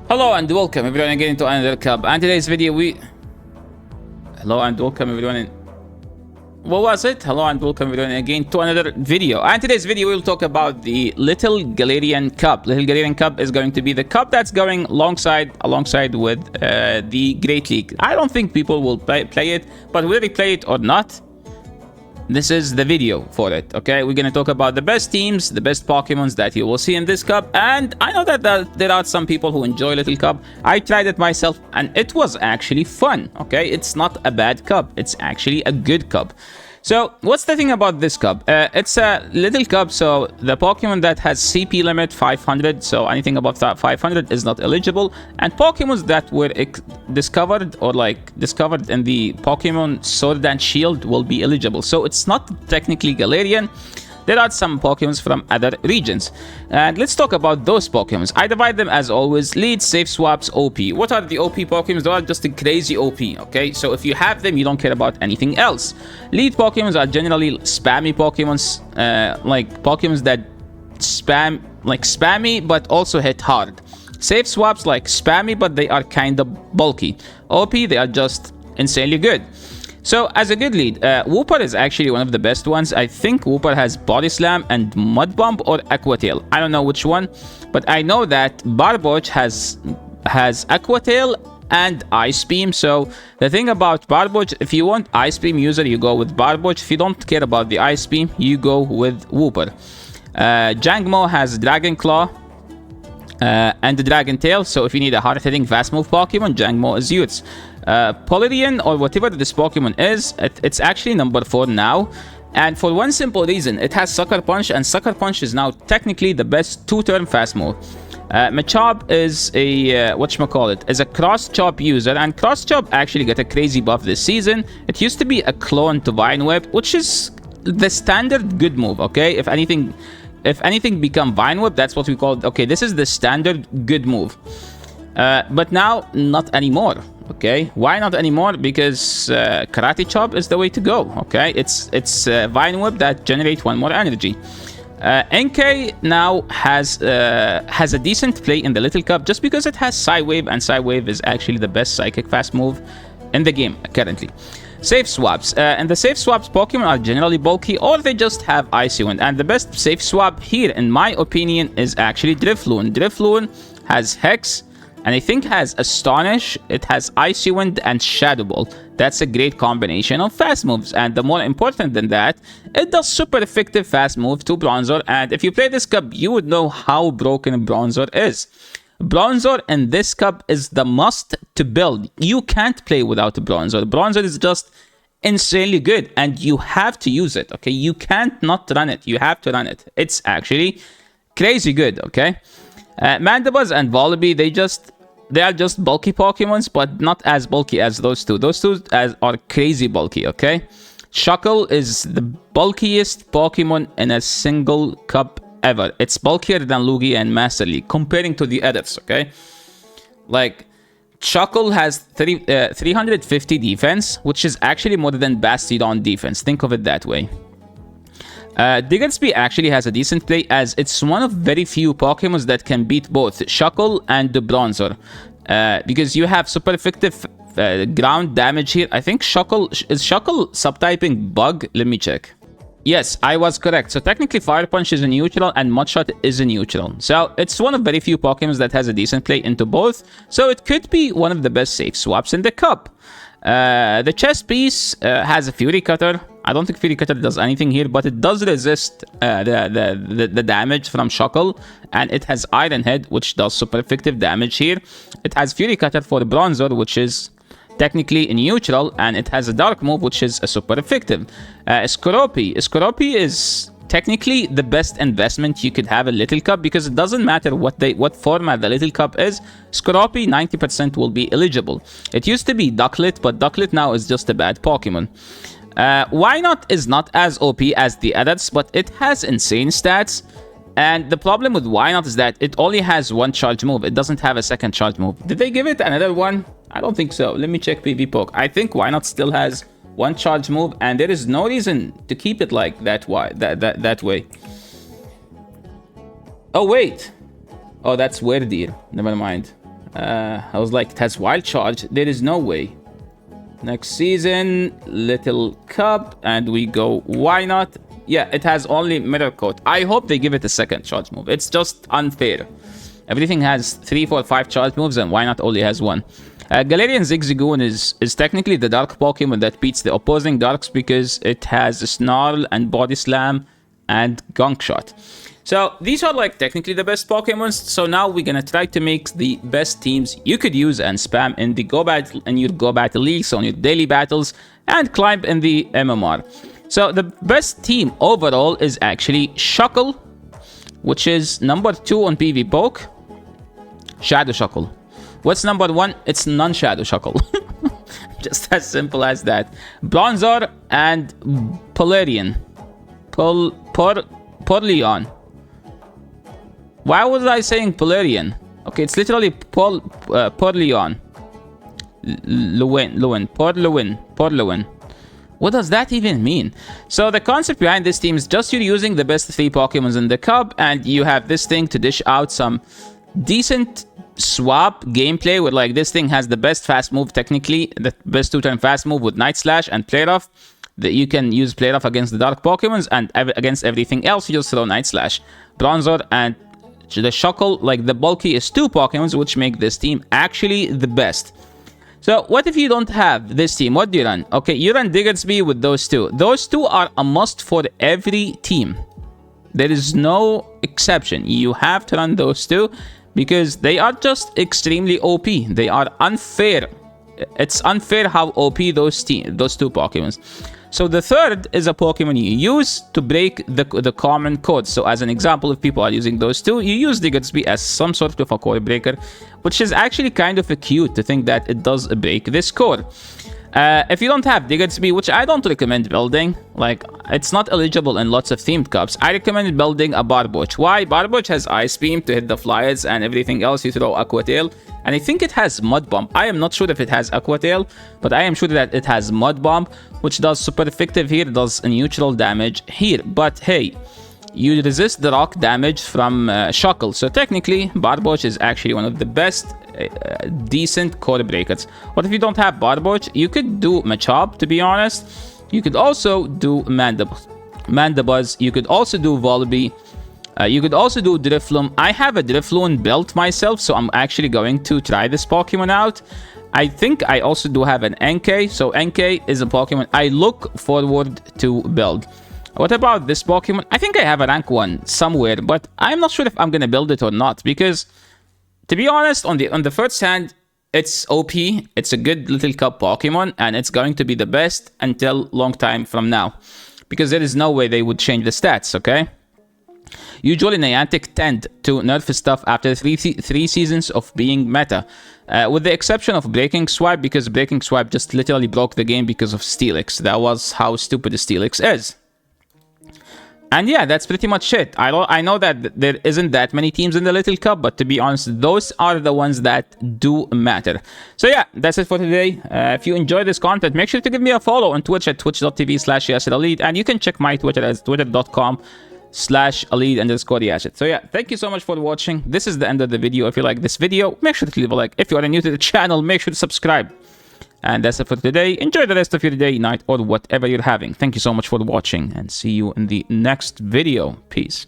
Hello and welcome everyone again to another cup. And today's video Hello and welcome everyone What was it? Hello and welcome everyone again to another video. And today's video we'll talk about the Little Galarian Cup. Little Galarian Cup is going to be the cup that's going alongside with the Great League. I don't think people will play it, but whether they play it or not, this is the video for it, okay? We're gonna talk about the best teams, the best Pokemons that you will see in this cup, and I know that there are some people who enjoy Little Cup. I tried it myself, and it was actually fun, okay? It's not a bad cup. It's actually a good cup. So, what's the thing about this cup? It's a little cup, so the Pokemon that has CP limit 500, so anything above that 500 is not eligible, and Pokemons that were discovered in the Pokemon Sword and Shield will be eligible. So it's not technically Galarian. There are some Pokemons from other regions. And let's talk about those Pokemons. I divide them as always: lead, safe swaps, OP. What are the OP Pokemons? They are just a crazy OP, okay? So if you have them, you don't care about anything else. Lead Pokemons are generally spammy Pokemons, like Pokemons that spammy but also hit hard. Safe swaps like spammy, but they are kind of bulky. OP, they are just insanely good. So, as a good lead, Wooper is actually one of the best ones. I think Wooper has Body Slam and Mud Bomb or Aqua Tail. I don't know which one, but I know that Barboach has Aqua Tail and Ice Beam. So, the thing about Barboach, if you want Ice Beam user, you go with Barboach. If you don't care about the Ice Beam, you go with Wooper. Jangmo has Dragon Claw and the Dragon Tail. So, if you need a hard-hitting fast move Pokemon, Jangmo is yours. Polarian, or whatever this Pokemon is, it's actually number 4 now, and for one simple reason: it has Sucker Punch, and Sucker Punch is now technically the best 2-turn fast move. Machop is a Cross Chop user, and Cross Chop actually got a crazy buff this season. It used to be a clone to Vine Whip, which is the standard good move, okay? If anything become Vine Whip, that's what we call it. Okay, this is the standard good move. But now, not anymore. Okay, why not anymore? Because Karate Chop is the way to go. Okay, it's Vine Whip that generates 1 more energy. NK now has a decent play in the Little Cup just because it has Psywave, and Psywave is actually the best Psychic fast move in the game currently. Safe swaps, and the safe swaps Pokemon are generally bulky, or they just have Icy Wind, and the best safe swap here, in my opinion, is actually Drifloon. Drifloon has Hex, and I think has Astonish, it has Icy Wind and Shadow Ball. That's a great combination of fast moves, and the more important than that, it does super effective fast move to Bronzor, and if you play this cup, you would know how broken Bronzor is. Bronzor in this cup is the must to build. You can't play without Bronzor. Bronzor is just insanely good, and you have to use it, okay? You can't not run it. You have to run it. It's actually crazy good, okay? Mandibuzz and Volibee, they are just bulky Pokemons, but not as bulky as those two. Those two are crazy bulky, okay? Shuckle is the bulkiest Pokemon in a single cup ever. It's bulkier than Lugia and Master League, comparing to the others, okay? Like, Shuckle has 350 defense, which is actually more than Bastiodon defense. Think of it that way. Diggersby actually has a decent play, as it's one of very few Pokemons that can beat both Shuckle and the Bronzor. Because you have super effective ground damage here. I think Shuckle subtyping Bug? Let me check. Yes, I was correct. So technically Fire Punch is a neutral and Mudshot is a neutral. So it's one of very few Pokemons that has a decent play into both. So it could be one of the best safe swaps in the cup. The chest piece has a Fury Cutter. I don't think Fury Cutter does anything here, but it does resist the damage from Shuckle, and it has Iron Head, which does super effective damage here. It has Fury Cutter for Bronzor, which is technically neutral, and it has a Dark move, which is a super effective. Skorupi is technically the best investment you could have in Little Cup, because it doesn't matter what format the Little Cup is. Skorupi 90% will be eligible. It used to be Ducklet, but Ducklet now is just a bad Pokemon. Wynot is not as OP as the others, but it has insane stats. And the problem with Wynot is that it only has 1 charge move. It doesn't have a second charge move. Did they give it another one? I don't think so. Let me check PvP Poke. I think Wynot still has 1 charge move, and there is no reason to keep it like that way. Oh, wait. Oh, that's Weirdeer. Never mind. I was like, it has wild charge. There is no way. Next season, little cup, and we go, why not? Yeah, it has only mirror coat. I hope they give it a second charge move. It's just unfair. Everything has 3, 4, 5 charge moves, and why not only has 1? Galarian Zigzagoon is technically the dark Pokemon that beats the opposing darks because it has a Snarl and Body Slam and Gunk Shot. So these are like technically the best Pokemons. So now we're gonna try to make the best teams you could use and spam in the your Go Battle leagues, on your daily battles, and climb in the MMR. So the best team overall is actually Shuckle, which is number 2 on PvPoke. Shadow Shuckle. What's number 1? It's non-Shadow Shuckle. Just as simple as that. Bronzor and Polarian. Porleon. Why was I saying Polarian? Okay, it's literally Porleon. Porlewin. What does that even mean? So the concept behind this team is just you're using the best 3 Pokemons in the cup, and you have this thing to dish out some decent swap gameplay where like this thing has the best fast move, technically the best 2-turn fast move with Night Slash and Play Rough. That you can use Play Rough against the dark Pokemons, and against everything else you just throw Night Slash. Bronzor and the Shuckle, like the bulkiest 2 Pokemons, which make this team actually the best. So what if you don't have this team? What do you run? Okay, you run Diggersby with those 2. Those 2 are a must for every team. There is no exception. You have to run those 2 because they are just extremely OP. They are unfair. It's unfair how OP those 2 Pokemons. So the third is a Pokemon you use to break the common code. So as an example, if people are using those 2, you use Diggersby as some sort of a code breaker, which is actually kind of cute to think that it does break this code. If you don't have Diggersby, which I don't recommend building, like it's not eligible in lots of themed cups, I recommend building a Barboach. Why? Barboach has Ice Beam to hit the flyers, and everything else you throw Aqua Tail. And I think it has Mud Bomb. I am not sure if it has Aqua Tail, but I am sure that it has Mud Bomb, which does super effective here, does neutral damage here. But hey, you resist the rock damage from Shuckle. So technically, Barboach is actually one of the best decent code breakers. What if you don't have Barboach? You could do Machop, to be honest. You could also do Mandibuzz. You could also do Volibee. You could also do Drifloon. I have a Drifloon built myself, so I'm actually going to try this Pokemon out. I think I also do have an NK, so NK is a Pokemon I look forward to build. What about this Pokemon? I think I have a rank 1 somewhere, but I'm not sure if I'm gonna build it or not, because to be honest, on the first hand, it's OP, it's a good little cup Pokemon, and it's going to be the best until long time from now, because there is no way they would change the stats, okay? Usually Niantic tend to nerf stuff after three seasons of being meta, with the exception of Breaking Swipe, because Breaking Swipe just literally broke the game because of Steelix. That was how stupid Steelix is. And yeah, that's pretty much it. I know that there isn't that many teams in the Little Cup, but to be honest, those are the ones that do matter. So yeah, that's it for today. If you enjoyed this content, make sure to give me a follow on Twitch at twitch.tv/YasserElite, and you can check my Twitter as twitter.com/elite_Yasser. So yeah, thank you so much for watching. This is the end of the video. If you like this video, make sure to leave a like. If you are new to the channel, make sure to subscribe. And that's it for today. Enjoy the rest of your day, night, or whatever you're having. Thank you so much for watching, and see you in the next video. Peace.